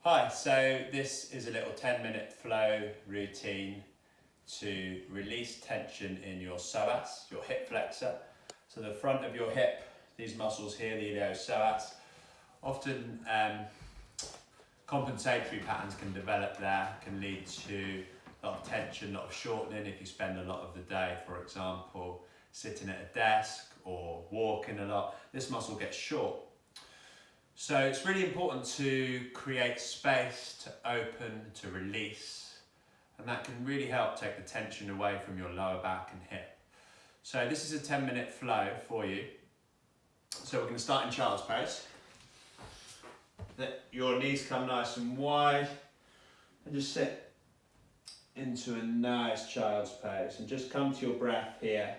Hi, so this is a little 10-minute flow routine to release tension in your psoas, your hip flexor. So the front of your hip, these muscles here, the iliopsoas, often compensatory patterns can develop there, can lead to a lot of tension, a lot of shortening if you spend a lot of the day, for example, sitting at a desk or walking a lot. This muscle gets short. So it's really important to create space to open, to release, and that can really help take the tension away from your lower back and hip. So this is a 10-minute flow for you. So we're going to start in child's pose. Let your knees come nice and wide and just sit into a nice child's pose and just come to your breath here.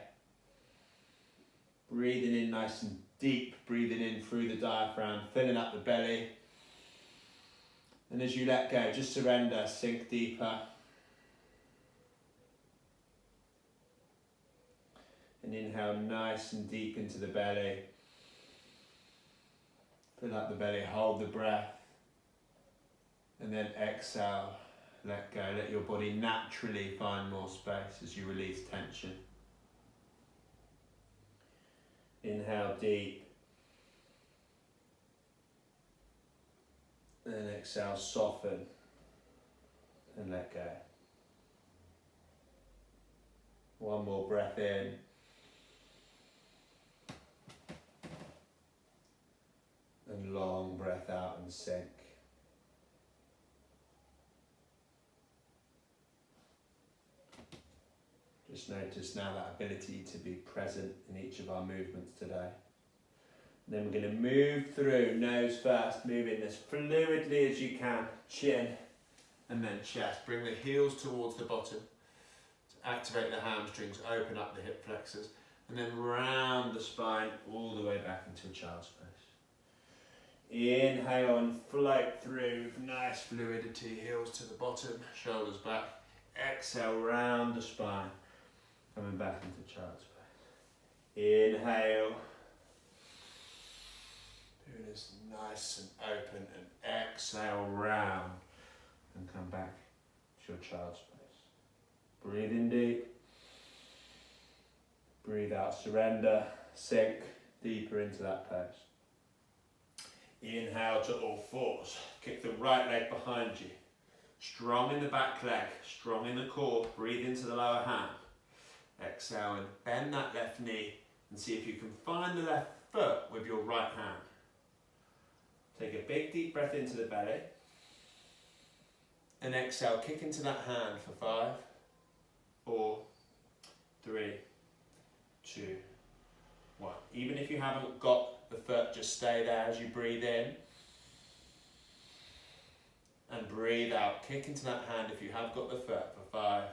Breathing in nice and deep, breathing in through the diaphragm, filling up the belly. And as you let go, just surrender, sink deeper. And inhale nice and deep into the belly. Fill up the belly, hold the breath. And then exhale, let go. Let your body naturally find more space as you release tension. Inhale deep. And exhale, soften and let go. One more breath in. And long breath out and sink. Just notice now that ability to be present in each of our movements today. And then we're going to move through, nose first, moving as fluidly as you can, chin and then chest. Bring the heels towards the bottom to activate the hamstrings, open up the hip flexors, and then round the spine all the way back into a child's pose. Inhale and float through with nice fluidity, heels to the bottom, shoulders back. Exhale, round the spine. Coming back into child's pose. Inhale. Doing this nice and open, and exhale round and come back to your child's pose. Breathe in deep. Breathe out, surrender, sink deeper into that pose. Inhale to all fours. Kick the right leg behind you. Strong in the back leg, strong in the core. Breathe into the lower hand. Exhale and bend that left knee and see if you can find the left foot with your right hand. Take a big deep breath into the belly. And exhale, kick into that hand for 5, 4, 3, 2, 1. Even if you haven't got the foot, just stay there as you breathe in. And breathe out, kick into that hand if you have got the foot for 5,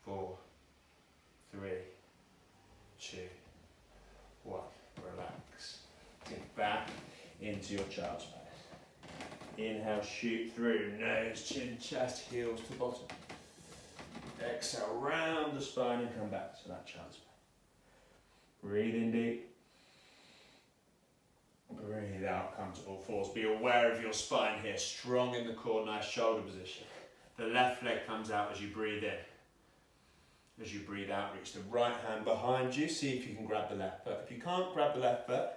4, 3, 2, 1. Relax. Kick back into your child's pose. Inhale, shoot through, nose, chin, chest, heels to bottom. Exhale, round the spine and come back to that child's pose. Breathe in deep. Breathe out, come to all fours. Be aware of your spine here, strong in the core, nice shoulder position. The left leg comes out as you breathe in. As you breathe out, reach the right hand behind you. See if you can grab the left foot. If you can't grab the left foot,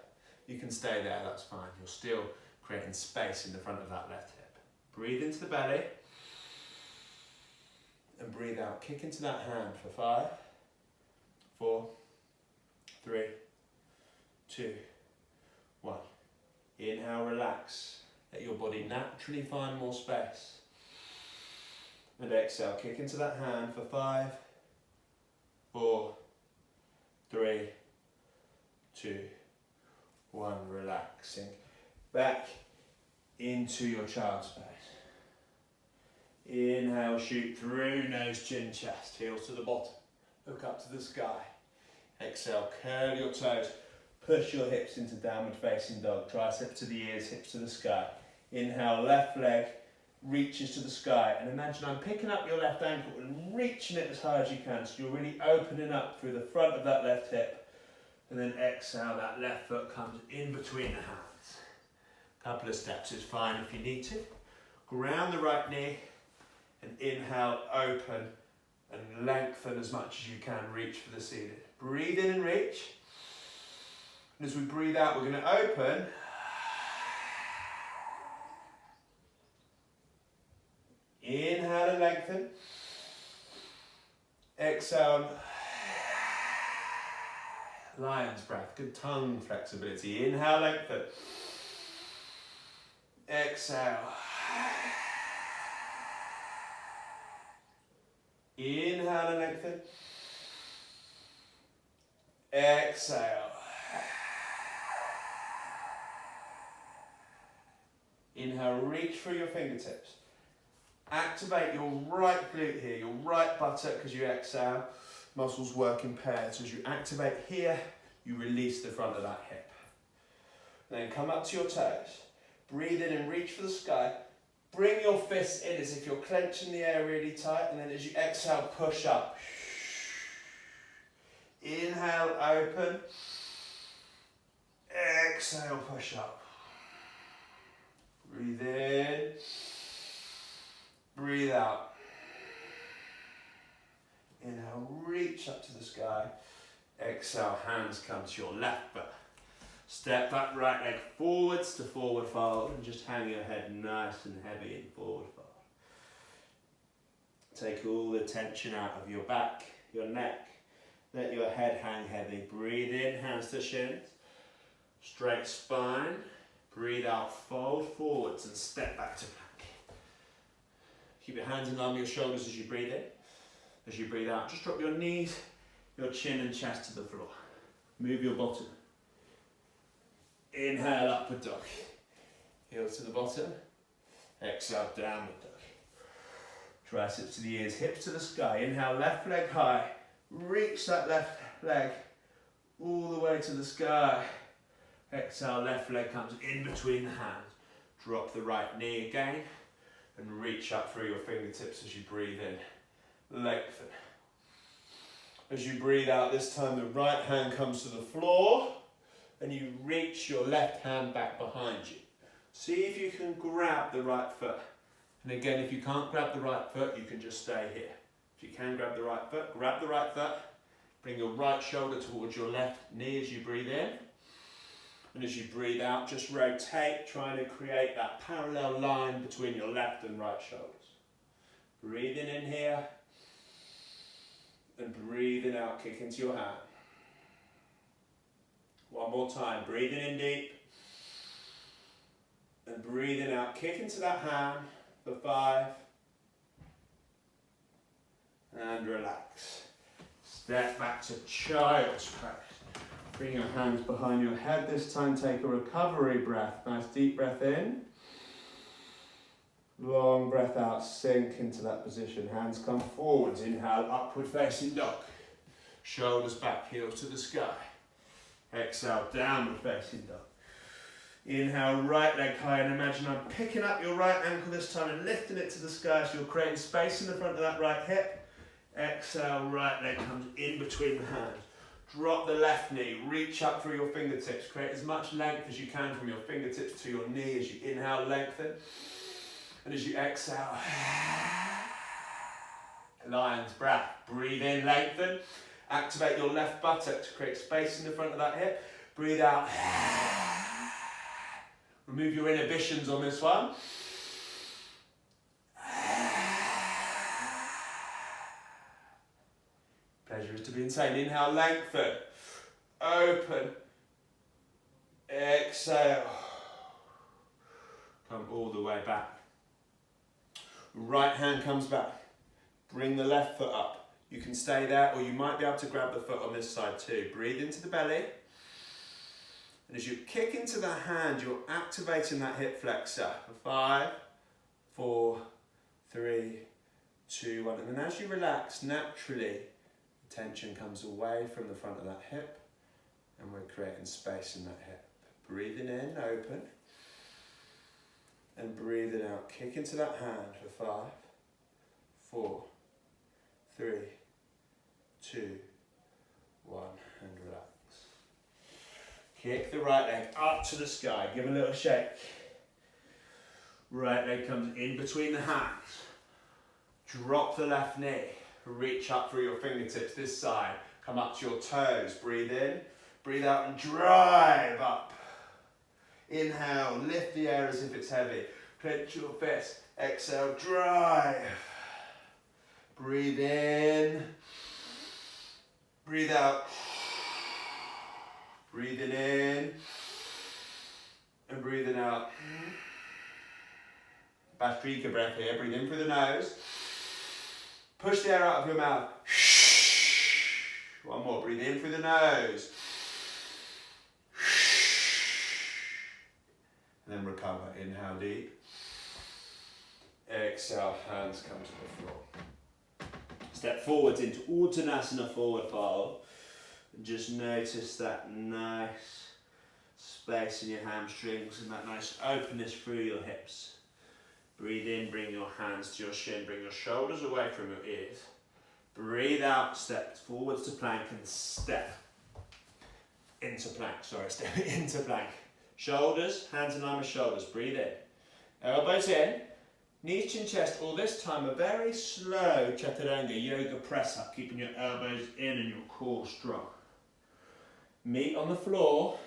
you can stay there, that's fine. You're still creating space in the front of that left hip. Breathe into the belly. And breathe out. Kick into that hand for 5, 4, 3, 2, 1. Inhale, relax. Let your body naturally find more space. And exhale, kick into that hand for 5, 4, 3, 2, 1. Relaxing. Back into your child's pose. Inhale, shoot through, nose, chin, chest, heels to the bottom. Look up to the sky. Exhale, curl your toes. Push your hips into downward facing dog. Triceps to the ears, hips to the sky. Inhale, left leg reaches to the sky. And imagine I'm picking up your left ankle and reaching it as high as you can. So you're really opening up through the front of that left hip. And then exhale, that left foot comes in between the hands. A couple of steps is fine if you need to. Ground the right knee and inhale, open and lengthen as much as you can. Reach for the ceiling. Breathe in and reach. And as we breathe out, we're going to open. Inhale and lengthen. Exhale. Lion's breath. Good tongue flexibility. Inhale, lengthen. Exhale. Inhale and lengthen. Exhale. Inhale, reach through your fingertips. Activate your right glute here, your right buttock as you exhale. Muscles work in pairs. As you activate here, you release the front of that hip. Then come up to your toes. Breathe in and reach for the sky. Bring your fists in as if you're clenching the air really tight, and then as you exhale, push up. Inhale, open. Exhale, push up. Breathe in. Breathe out. Inhale, reach up to the sky. Exhale, hands come to your left foot. Step back, right leg forwards to forward fold, and just hang your head nice and heavy in forward fold. Take all the tension out of your back, your neck. Let your head hang heavy. Breathe in, hands to shins. Straight spine. Breathe out, fold forwards and step back to plank. Keep your hands in line with your shoulders as you breathe in. As you breathe out, just drop your knees, your chin and chest to the floor. Move your bottom. Inhale, upward dog. Heels to the bottom. Exhale, downward dog. Triceps to the ears, hips to the sky. Inhale, left leg high. Reach that left leg all the way to the sky. Exhale, left leg comes in between the hands. Drop the right knee again and reach up through your fingertips as you breathe in. Lengthen. As you breathe out, this time the right hand comes to the floor and you reach your left hand back behind you. See if you can grab the right foot. And again, if you can't grab the right foot, you can just stay here. If you can grab the right foot, grab the right foot. Bring your right shoulder towards your left knee as you breathe in. And as you breathe out, just rotate, trying to create that parallel line between your left and right shoulders. Breathing in here. And breathing out, kick into your hand. One more time, breathing in deep. And breathing out, kick into that hand for 5. And relax. Step back to child's pose. Bring your hands behind your head. This time take a recovery breath. Nice deep breath in. Long breath out, sink into that position. Hands come forwards. Inhale, upward facing dog. Shoulders back, heels to the sky. Exhale, downward facing dog. Inhale, right leg high, and imagine I'm picking up your right ankle this time and lifting it to the sky so you're creating space in the front of that right hip. Exhale, right leg comes in between the hands. Drop the left knee, reach up through your fingertips. Create as much length as you can from your fingertips to your knee as you inhale, lengthen. And as you exhale, lion's breath. Breathe in, lengthen. Activate your left buttock to create space in the front of that hip. Breathe out. Remove your inhibitions on this one. Pleasure is to be insane. Inhale, lengthen. Open. Exhale. Come all the way back. Right hand comes back. Bring the left foot up. You can stay there, or you might be able to grab the foot on this side too. Breathe into the belly. And as you kick into the hand, you're activating that hip flexor. 5, 4, 3, 2, 1. And then as you relax, naturally, the tension comes away from the front of that hip. And we're creating space in that hip. Breathing in, open. And breathing out, kick into that hand for 5, 4, 3, 2, 1, and relax. Kick the right leg up to the sky, give a little shake. Right leg comes in between the hands. Drop the left knee. Reach up through your fingertips this side. Come up to your toes. Breathe in. Breathe out and drive up. Inhale, lift the air as if it's heavy. Clench your fist. Exhale, drive. Breathe in. Breathe out. Breathing in. And breathing out. Bhastrika breath here. Breathe in through the nose. Push the air out of your mouth. One more. Breathe in through the nose. And then recover. Inhale deep. Exhale, hands come to the floor. Step forwards into Uttanasana, forward fold. And just notice that nice space in your hamstrings and that nice openness through your hips. Breathe in, bring your hands to your shin, bring your shoulders away from your ears. Breathe out, step forwards to plank and step into plank. Sorry, step into plank. Shoulders, hands in line with shoulders. Breathe in. Elbows in. Knees, chin, chest. All this time a very slow chaturanga yoga press up, keeping your elbows in and your core strong. Meet on the floor.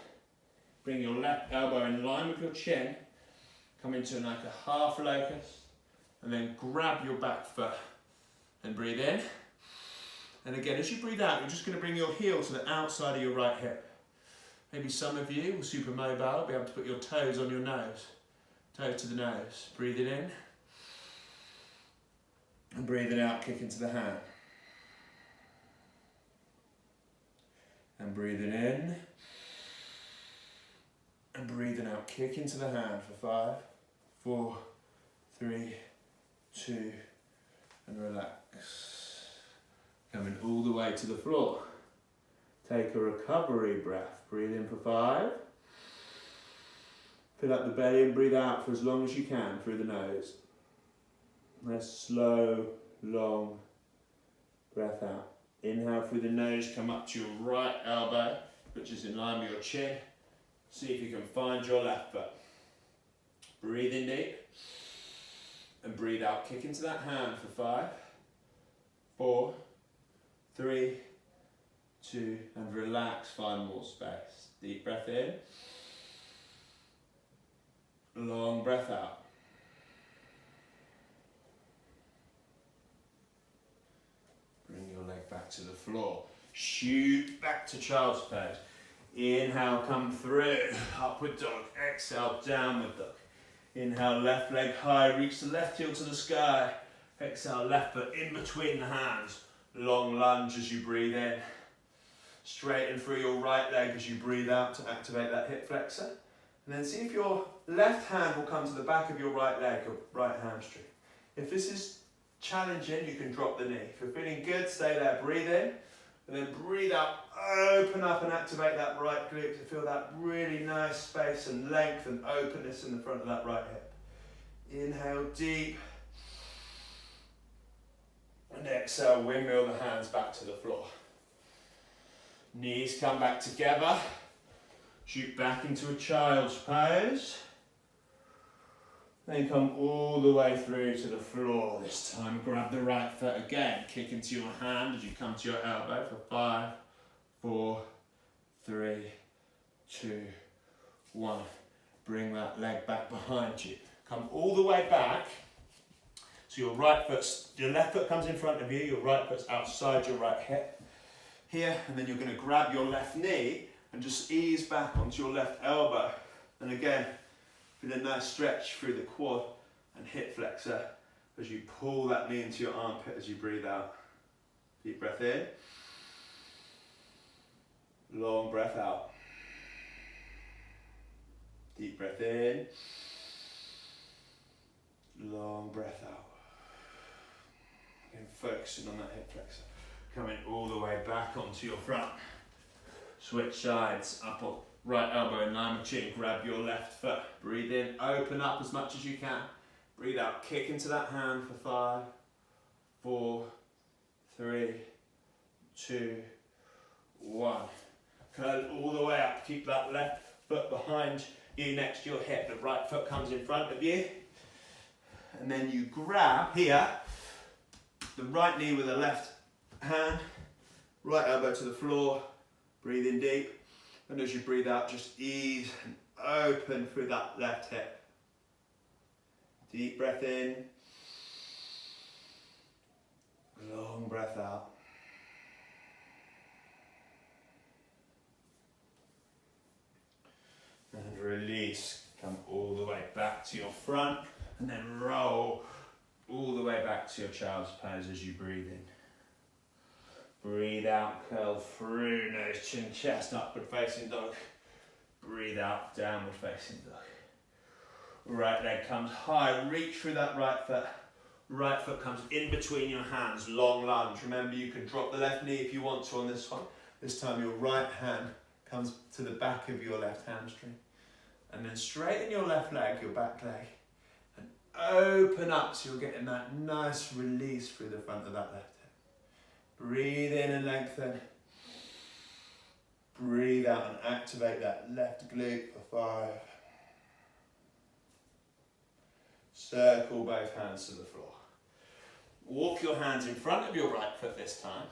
Bring your left elbow in line with your chin. Come into like a half locust. And then grab your back foot. And breathe in. And again, as you breathe out, you're just going to bring your heel to the outside of your right hip. Maybe some of you, super mobile, be able to put your toes on your nose. Toes to the nose. Breathe it in. And breathe it out, kick into the hand. And breathe it in. And breathe it out, kick into the hand for 5, 4, 3, 2, and relax. Coming all the way to the floor. Take a recovery breath. Breathe in for 5. Fill up the belly and breathe out for as long as you can through the nose. Nice slow, long breath out. Inhale through the nose, come up to your right elbow, which is in line with your chin. See if you can find your left foot. Breathe in deep. And breathe out. Kick into that hand for 5, 4, 3, 2, and relax. Find more space. Deep breath in. Long breath out. Bring your leg back to the floor. Shoot back to child's pose. Inhale, come through. Upward dog. Exhale, downward dog. Inhale, left leg high. Reach the left heel to the sky. Exhale, left foot in between the hands. Long lunge as you breathe in. Straighten through your right leg as you breathe out to activate that hip flexor. And then see if your left hand will come to the back of your right leg, or right hamstring. If this is challenging, you can drop the knee. If you're feeling good, stay there. Breathe in. And then breathe out. Open up and activate that right glute to feel that really nice space and length and openness in the front of that right hip. Inhale deep. And exhale, windmill the hands back to the floor. Knees come back together. Shoot back into a child's pose. Then come all the way through to the floor. This time grab the right foot again. Kick into your hand as you come to your elbow for 5, 4, 3, 2, 1. Bring that leg back behind you. Come all the way back. So your left foot comes in front of you, your right foot's outside your right hip. Here, and then you're going to grab your left knee and just ease back onto your left elbow. And again, feel a nice stretch through the quad and hip flexor as you pull that knee into your armpit as you breathe out. Deep breath in. Long breath out. Deep breath in. Long breath out. Again, focusing on that hip flexor. Coming all the way back onto your front. Switch sides, up or right elbow in line with chin. Grab your left foot. Breathe in, open up as much as you can. Breathe out, kick into that hand for 5, 4, 3, 2, 1. Curl all the way up. Keep that left foot behind you next to your hip. The right foot comes in front of you. And then you grab here, the right knee with the left hand, right elbow to the floor, breathe in deep. And as you breathe out, just ease and open through that left hip. Deep breath in. Long breath out. And release. Come all the way back to your front. And then roll all the way back to your child's pose as you breathe in. Breathe out, curl through, nose, chin, chest, upward facing dog. Breathe out, downward facing dog. Right leg comes high, reach through that right foot. Right foot comes in between your hands, long lunge. Remember, you can drop the left knee if you want to on this one. This time your right hand comes to the back of your left hamstring. And then straighten your left leg, your back leg. And open up so you're getting that nice release through the front of that left hip. Breathe in and lengthen. Breathe out and activate that left glute for 5. Circle both hands to the floor. Walk your hands in front of your right foot this time.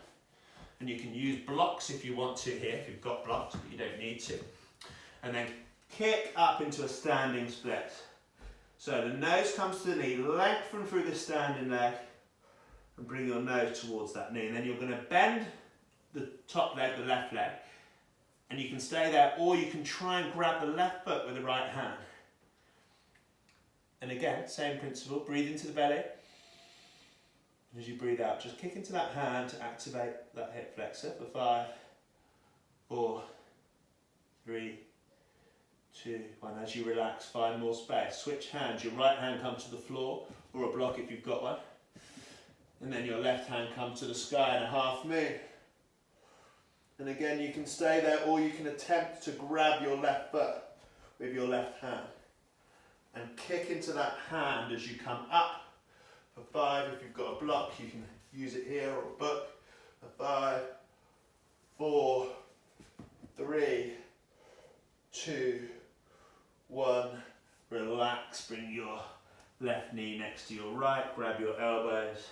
And you can use blocks if you want to here, if you've got blocks, but you don't need to. And then kick up into a standing split. So the nose comes to the knee, lengthen through the standing leg, and bring your nose towards that knee. And then you're going to bend the top leg, the left leg, and you can stay there, or you can try and grab the left foot with the right hand. And again, same principle, breathe into the belly. And as you breathe out, just kick into that hand to activate that hip flexor for 5, 4, 3, 2, 1. As you relax, find more space. Switch hands. Your right hand comes to the floor, or a block if you've got one. And then your left hand comes to the sky in a half moon. And again, you can stay there, or you can attempt to grab your left foot with your left hand. And kick into that hand as you come up for 5. If you've got a block, you can use it here, or a book. For 5, 4, 3, 2, 1. Relax, bring your left knee next to your right, grab your elbows.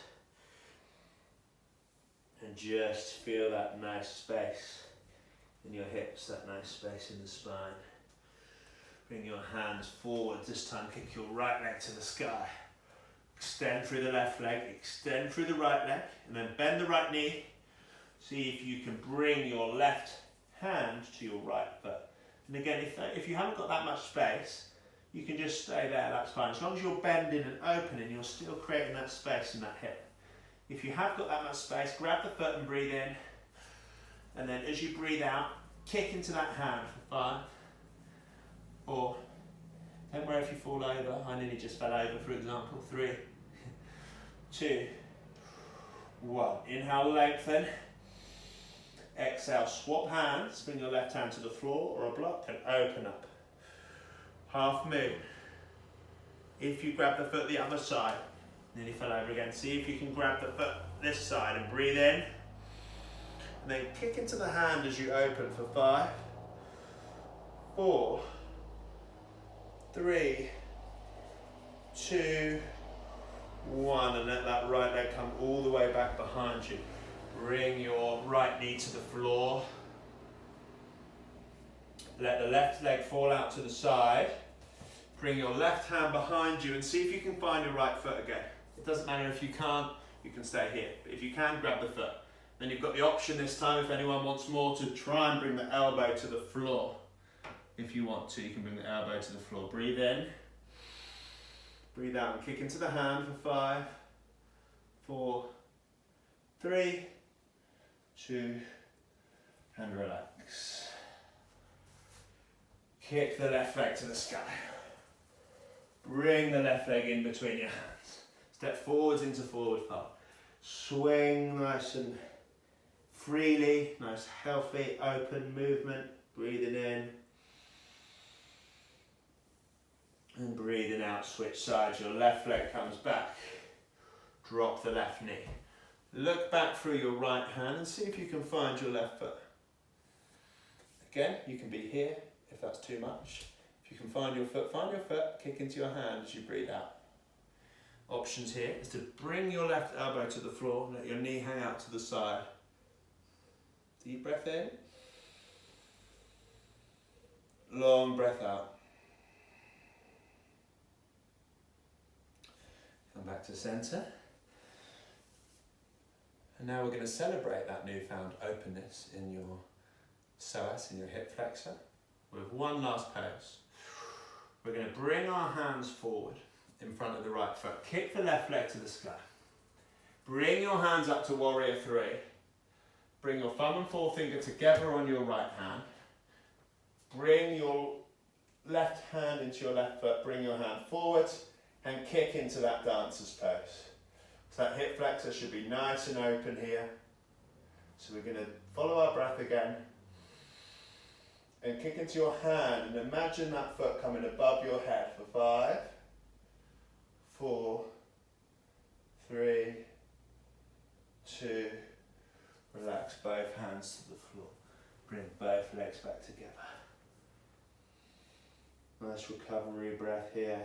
And just feel that nice space in your hips, that nice space in the spine. Bring your hands forward, this time kick your right leg to the sky. Extend through the left leg, extend through the right leg, and then bend the right knee. See if you can bring your left hand to your right foot. And again, if you haven't got that much space, you can just stay there, that's fine. As long as you're bending and opening, you're still creating that space in that hip. If you have got that much space, grab the foot and breathe in. And then as you breathe out, kick into that hand for 5, 4. Don't worry if you fall over. I nearly just fell over, for example. 3, 2, 1. Inhale, lengthen. Exhale, swap hands. Bring your left hand to the floor or a block and open up. Half moon. If you grab the foot the other side, nearly fell over again. See if you can grab the foot this side and breathe in. And then kick into the hand as you open for 5, 4, 3, 2, 1. And let that right leg come all the way back behind you. Bring your right knee to the floor. Let the left leg fall out to the side. Bring your left hand behind you and see if you can find your right foot again. It doesn't matter if you can't, you can stay here. But if you can, grab the foot. Then you've got the option this time, if anyone wants more, to try and bring the elbow to the floor. If you want to, you can bring the elbow to the floor. Breathe in. Breathe out and kick into the hand for 5, 4, 3, 2, and relax. Kick the left leg to the sky. Bring the left leg in between your hands. Step forwards into forward fold. Swing nice and freely, nice healthy open movement. Breathing in. And breathing out, switch sides. Your left leg comes back. Drop the left knee. Look back through your right hand and see if you can find your left foot. Again, you can be here if that's too much. If you can find your foot, kick into your hand as you breathe out. options here is to bring your left elbow to the floor and let your knee hang out to the side. Deep breath in. Long breath out. Come back to center. And now we're going to celebrate that newfound openness in your psoas, in your hip flexor, with one last pose. We're going to bring our hands forward in front of the right foot. Kick the left leg to the sky. Bring your hands up to warrior three. Bring your thumb and forefinger together on your right hand. Bring your left hand into your left foot. Bring your hand forward and kick into that dancer's pose. So that hip flexor should be nice and open here. So we're going to follow our breath again. And kick into your hand and imagine that foot coming above your head for 5, 4, 3, 2, relax both hands to the floor. Bring both legs back together. Nice recovery breath here.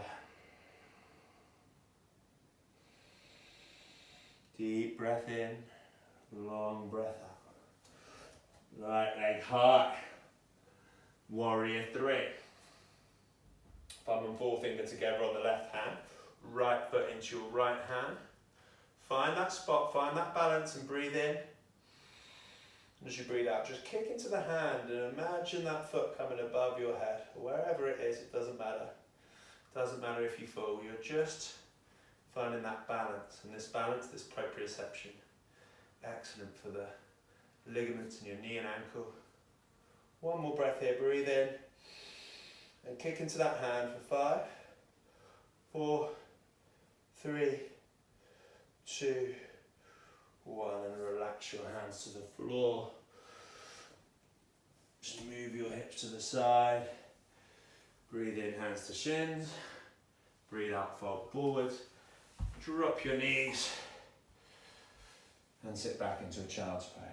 Deep breath in, long breath out. Right leg high. Warrior three. Thumb and forefinger together on the left hand. Right foot into your right hand. Find that spot, find that balance and breathe in. And as you breathe out, just kick into the hand and imagine that foot coming above your head. Wherever it is, it doesn't matter. It doesn't matter if you fall, you're just finding that balance. And this balance, this proprioception, excellent for the ligaments in your knee and ankle. One more breath here, breathe in. And kick into that hand for 5, 4, 3, 2, 1, and relax your hands to the floor. Just move your hips to the side. Breathe in, hands to shins. Breathe out, fold forward. Drop your knees. And sit back into a child's pose.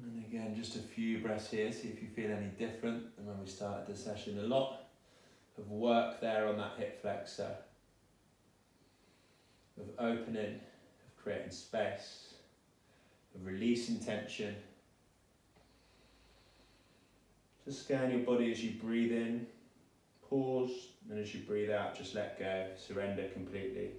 And again, just a few breaths here, see if you feel any different than when we started the session. A lot of work there on that hip flexor, of opening, of creating space, of releasing tension. Just scan your body as you breathe in, pause, and as you breathe out, just let go, surrender completely.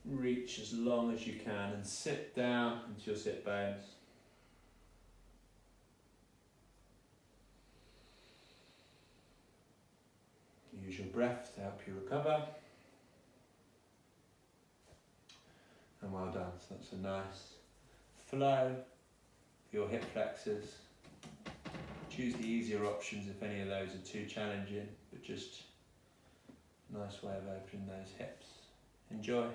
Reach as long as you can and sit down into your sit bones. Use your breath to help you recover. And well done. So that's a nice flow for your hip flexors. Choose the easier options if any of those are too challenging, but just a nice way of opening those hips. Enjoy.